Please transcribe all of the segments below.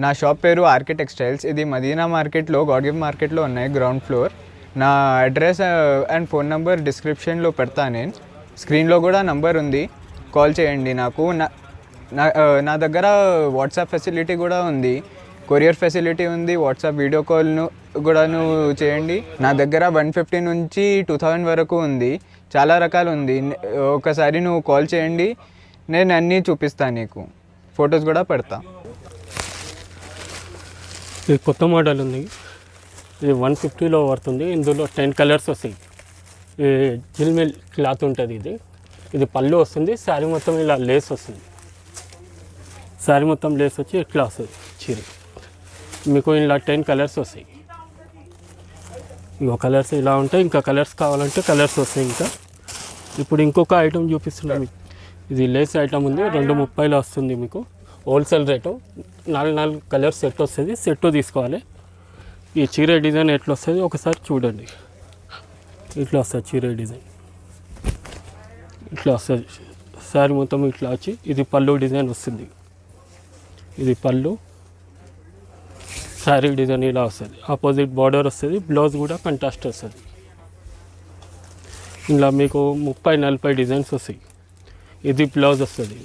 నా షాప్ పేరు RK textiles. ఇది మదీనా మార్కెట్లో, గాడ్ గిఫ్ట్ మార్కెట్లో ఉన్నాయి, గ్రౌండ్ ఫ్లోర్. నా అడ్రస్ అండ్ ఫోన్ నెంబర్ డిస్క్రిప్షన్లో పెడతా. నేను స్క్రీన్లో కూడా నంబర్ ఉంది, కాల్ చేయండి నాకు. నా దగ్గర వాట్సాప్ ఫెసిలిటీ కూడా ఉంది, కొరియర్ ఫెసిలిటీ ఉంది, వాట్సాప్ వీడియో కాల్ను కూడాను చేయండి. నా దగ్గర 150 నుంచి 2000 వరకు ఉంది, చాలా రకాలు ఉంది. ఒకసారి నువ్వు కాల్ చేయండి, నేను అన్నీ చూపిస్తాను, నీకు ఫొటోస్ కూడా పెడతా. ఇది కొత్త మోడల్ ఉంది, ఇది 150లో పడుతుంది. ఇందులో 10 కలర్స్ వస్తాయి. ఇది జిల్మిల్ క్లాత్ ఉంటుంది. ఇది పళ్ళు వస్తుంది, శారీ మొత్తం ఇలా లేస్ వస్తుంది. శారీ మొత్తం లేస్ వచ్చి ఇట్లా వస్తుంది చీర. మీకు ఇలా 10 కలర్స్ వస్తాయి. ఇంకో కలర్స్ ఇలా ఉంటాయి, ఇంకా కలర్స్ కావాలంటే కలర్స్ వస్తాయి. ఇంకా ఇప్పుడు ఇంకొక ఐటమ్ చూపిస్తున్నాం మీకు. ఇది లేస్ ఐటమ్ ఉంది, 230లో వస్తుంది మీకు. హోల్సేల్ రేటు 4 కలర్స్ సెట్ వస్తుంది. సెట్ తీసుకోవాలి. ఈ చీర డిజైన్ ఎట్లా వస్తుంది ఒకసారి చూడండి. ఇట్లా వస్తుంది చీర డిజైన్, ఇట్లా వస్తుంది. శారీ మొత్తం ఇట్లా వచ్చి ఇది పళ్ళు డిజైన్ వస్తుంది. ఇది పళ్ళు, శారీ డిజైన్ ఇలా వస్తుంది. ఆపోజిట్ బార్డర్ వస్తుంది, బ్లౌజ్ కూడా కంట్రాస్ట్ వస్తుంది. ఇలా మీకు 30-40 డిజైన్స్ వస్తాయి. ఇది బ్లౌజ్ వస్తుంది,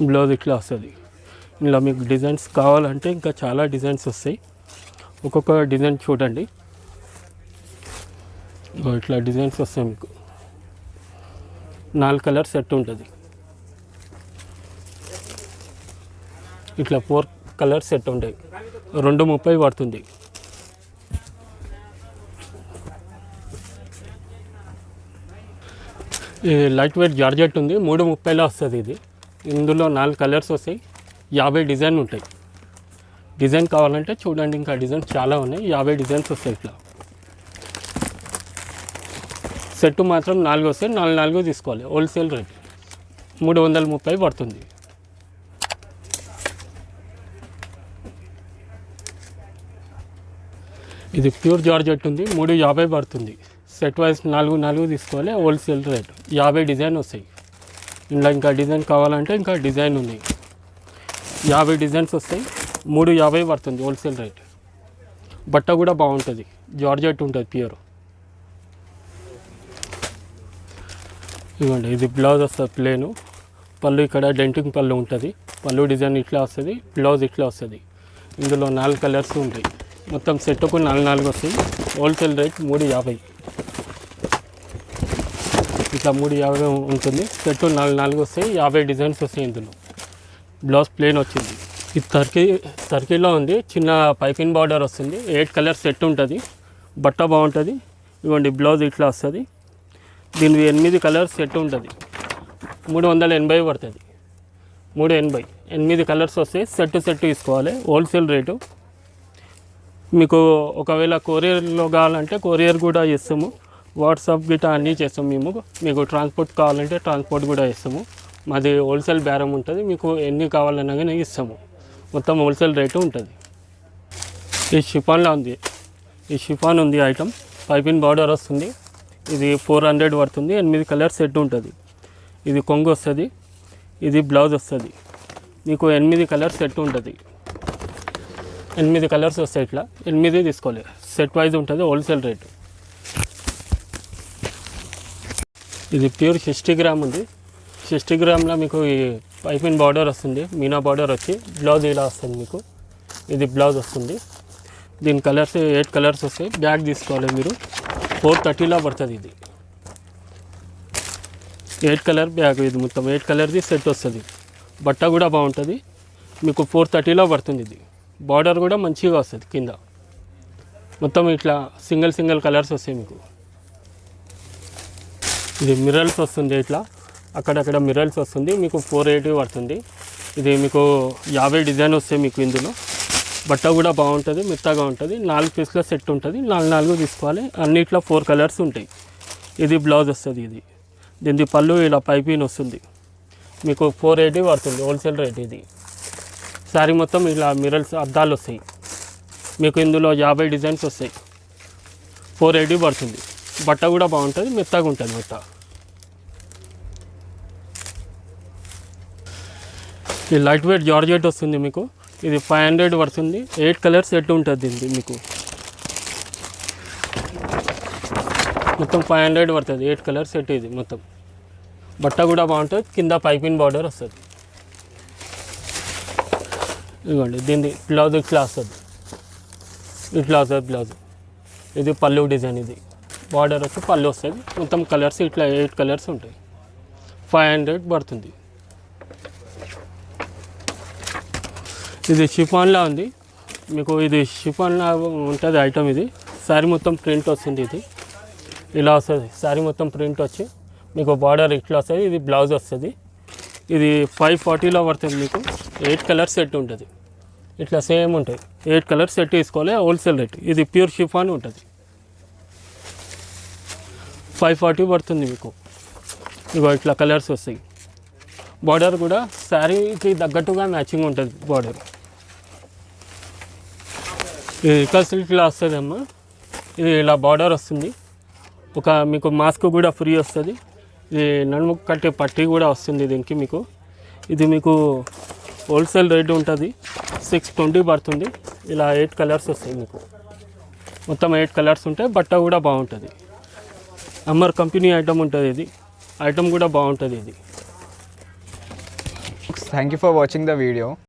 బ్లౌజ్ ఇట్లా వస్తుంది. ఇలా మీకు డిజైన్స్ కావాలంటే ఇంకా చాలా డిజైన్స్ వస్తాయి. ఒక్కొక్క డిజైన్ చూడండి, ఇట్లా డిజైన్స్ వస్తాయి మీకు. 4 కలర్ సెట్ ఉంటుంది. ఇట్లా 4 కలర్ సెట్ ఉంటాయి. 230 పడుతుంది. ఇది లైట్ వెయిట్ జార్జెట్ ఉంది, 330లో వస్తుంది. ఇది ఇందులో 4 కలర్స్ వస్తాయి, 50 డిజైన్ ఉంటాయి. డిజైన్ కావాలంటే చూడండి, ఇంకా డిజైన్స్ చాలా ఉన్నాయి, 50 డిజైన్స్ వస్తాయి. ఇట్లా సెట్ మాత్రం 4 వస్తాయి, 4 తీసుకోవాలి. హోల్సేల్ రేట్ 330 పడుతుంది. ఇది ప్యూర్ జార్జెట్ ఉంది, 350 పడుతుంది. సెట్ వైజ్ 4 తీసుకోవాలి. హోల్సేల్ రేట్ 50 డిజైన్ వస్తాయి. ఇలా ఇంకా డిజైన్ కావాలంటే ఇంకా డిజైన్ ఉంది. 50 డిజైన్స్ వస్తాయి, 350 పడుతుంది హోల్సేల్ రేట్. బట్ట కూడా బాగుంటుంది, జార్జెట్ ఉంటుంది ప్యూర్. ఇవ్వండి, ఇది బ్లౌజ్ వస్తుంది ప్లేను. పళ్ళు ఇక్కడ డెంటింగ్ పళ్ళు ఉంటుంది. పళ్ళు డిజైన్ ఇట్లా వస్తుంది, బ్లౌజ్ ఇట్లా వస్తుంది. ఇందులో 4 కలర్స్ ఉంటాయి. మొత్తం సెట్కు 4 వస్తాయి. Wholesale rate 350. ఇట్లా 350 ఉంటుంది. సెట్ 4 వస్తాయి, 50 డిజైన్స్ వస్తాయి. ఇందులో బ్లౌజ్ ప్లేన్ వచ్చింది. ఇది టర్కీలో ఉంది, చిన్న పైపింగ్ బార్డర్ వస్తుంది. 8 కలర్ సెట్ ఉంటుంది. బట్ట బాగుంటుంది. ఇవ్వండి, బ్లౌజ్ ఇట్లా వస్తుంది. దీనికి 8 కలర్ సెట్ ఉంటుంది. 380 పడుతుంది. 380, 8 కలర్స్ వస్తాయి. సెట్ తీసుకోవాలి. Wholesale rate. మీకు ఒకవేళ కొరియర్లో కావాలంటే కొరియర్ కూడా ఇస్తాము. వాట్సాప్ గిట్ట అన్నీ చేస్తాము మేము. మీకు ట్రాన్స్పోర్ట్ కావాలంటే ట్రాన్స్పోర్ట్ కూడా ఇస్తాము. మాది హోల్సేల్ బేరం ఉంటుంది. మీకు ఎన్ని కావాలన్నా కానీ ఇస్తాము. మొత్తం హోల్సేల్ రేటు ఉంటుంది. ఈ షిఫాన్లో ఉంది, ఈ షిఫాన్ ఉంది ఐటమ్. పైపింగ్ బార్డర్ వస్తుంది. ఇది 400 పడుతుంది. 8 కలర్ సెట్ ఉంటుంది. ఇది కొంగు వస్తుంది. ఇది బ్లౌజ్ వస్తుంది. మీకు 8 కలర్ సెట్ ఉంటుంది. 8 కలర్స్ వస్తాయి. ఇట్లా 8 తీసుకోవాలి. సెట్ వైజ్ ఉంటుంది. Wholesale rate. ఇది ప్యూర్ 60 గ్రామ్ ఉంది. 60 గ్రామ్లో మీకు ఈ పైపింగ్ బార్డర్ వస్తుంది. మీనా బార్డర్ వచ్చి బ్లౌజ్ ఇలా వస్తుంది మీకు. ఇది బ్లౌజ్ వస్తుంది. దీని కలర్స్ 8 కలర్స్ వస్తాయి. బ్యాగ్ తీసుకోవాలి మీరు. 430లో పడుతుంది. ఇది 8 కలర్ బ్యాగ్. ఇది మొత్తం 8 కలర్ది సెట్ వస్తుంది. బట్ట కూడా బాగుంటుంది. మీకు 430లో పడుతుంది. ఇది బార్డర్ కూడా మంచిగా వస్తుంది. కింద మొత్తం ఇట్లా సింగిల్ కలర్స్ వస్తాయి మీకు. ఇది మిర్రర్స్ వస్తుంది. ఇట్లా అక్కడక్కడ మిర్రర్స్ వస్తుంది. మీకు 480 పడుతుంది. ఇది మీకు 50 డిజైన్ వస్తాయి మీకు. ఇందులో బట్ట కూడా బాగుంటుంది, మెత్తగా ఉంటుంది. 4 పీస్ల సెట్ ఉంటుంది. 4 తీసుకోవాలి. అన్నిట్లో 4 కలర్స్ ఉంటాయి. ఇది బ్లౌజ్ వస్తుంది. ఇది దీని పళ్ళు ఇలా పైపింగ్ వస్తుంది. మీకు 480 పడుతుంది హోల్సేల్ రేట్. ఇది శారీ మొత్తం ఇలా మిర్రర్స్ అద్దాలు వస్తాయి మీకు. ఇందులో 50 డిజైన్స్ వస్తాయి. 480 పడుతుంది. బట్ట కూడా బాగుంటుంది, మెత్తగా ఉంటుంది బట్ట. ఈ లైట్ వెయిట్ జార్జెట్ వస్తుంది మీకు. ఇది 500 పడుతుంది. 8 కలర్ సెట్ ఉంటుంది ఇది మీకు. మొత్తం 500 పడుతుంది. 8 కలర్ సెట్ ఇది మొత్తం. బట్ట కూడా బాగుంటుంది. కింద పైపింగ్ బార్డర్ వస్తుంది. ఇదిగోండి దీన్ని బ్లౌజ్ ఇట్లా వస్తుంది. ఇట్లా వస్తుంది బ్లౌజ్. ఇది పళ్ళు డిజైన్. ఇది బార్డర్ వచ్చి పళ్ళు వస్తుంది. మొత్తం కలర్స్ ఇట్లా 8 కలర్స్ ఉంటాయి. 500 పడుతుంది. ఇది షిఫాన్లా ఉంది మీకు. ఇది షిఫాన్లా ఉంటుంది ఐటమ్. ఇది శారీ మొత్తం ప్రింట్ వస్తుంది. ఇది ఇలా వస్తుంది. శారీ మొత్తం ప్రింట్ వచ్చి మీకు బార్డర్ ఇట్లా వస్తుంది. ఇది బ్లౌజ్ వస్తుంది. ఇది 540లో పడుతుంది మీకు. 8 కలర్ సెట్ ఉంటుంది. ఇట్లా సేమ్ ఉంటుంది. 8 కలర్ సెట్ తీసుకోవాలి హోల్సేల్ రేట్. ఇది ప్యూర్ షిఫాన్ ఉంటుంది. 540 పడుతుంది మీకు. ఇగో ఇట్లా కలర్స్ వస్తాయి. బార్డర్ కూడా శారీకి తగ్గట్టుగా మ్యాచింగ్ ఉంటుంది బార్డర్. ఇది ఇట్లా వస్తుంది అమ్మ. ఇది ఇలా బార్డర్ వస్తుంది. ఒక మీకు మాస్క్ కూడా ఫ్రీ వస్తుంది. ఇది నడుము కట్టే పట్టీ కూడా వస్తుంది దీనికి మీకు. ఇది మీకు హోల్సేల్ రేట్ ఉంటుంది. 620 పడుతుంది. ఇలా 8 కలర్స్ వస్తాయి మీకు. మొత్తం 8 కలర్స్ ఉంటాయి. బట్ట కూడా బాగుంటుంది. అమ్మర్ కంపెనీ ఐటమ్ ఉంటుంది. ఇది ఐటమ్ కూడా బాగుంటుంది. ఇది Thank you for watching the video.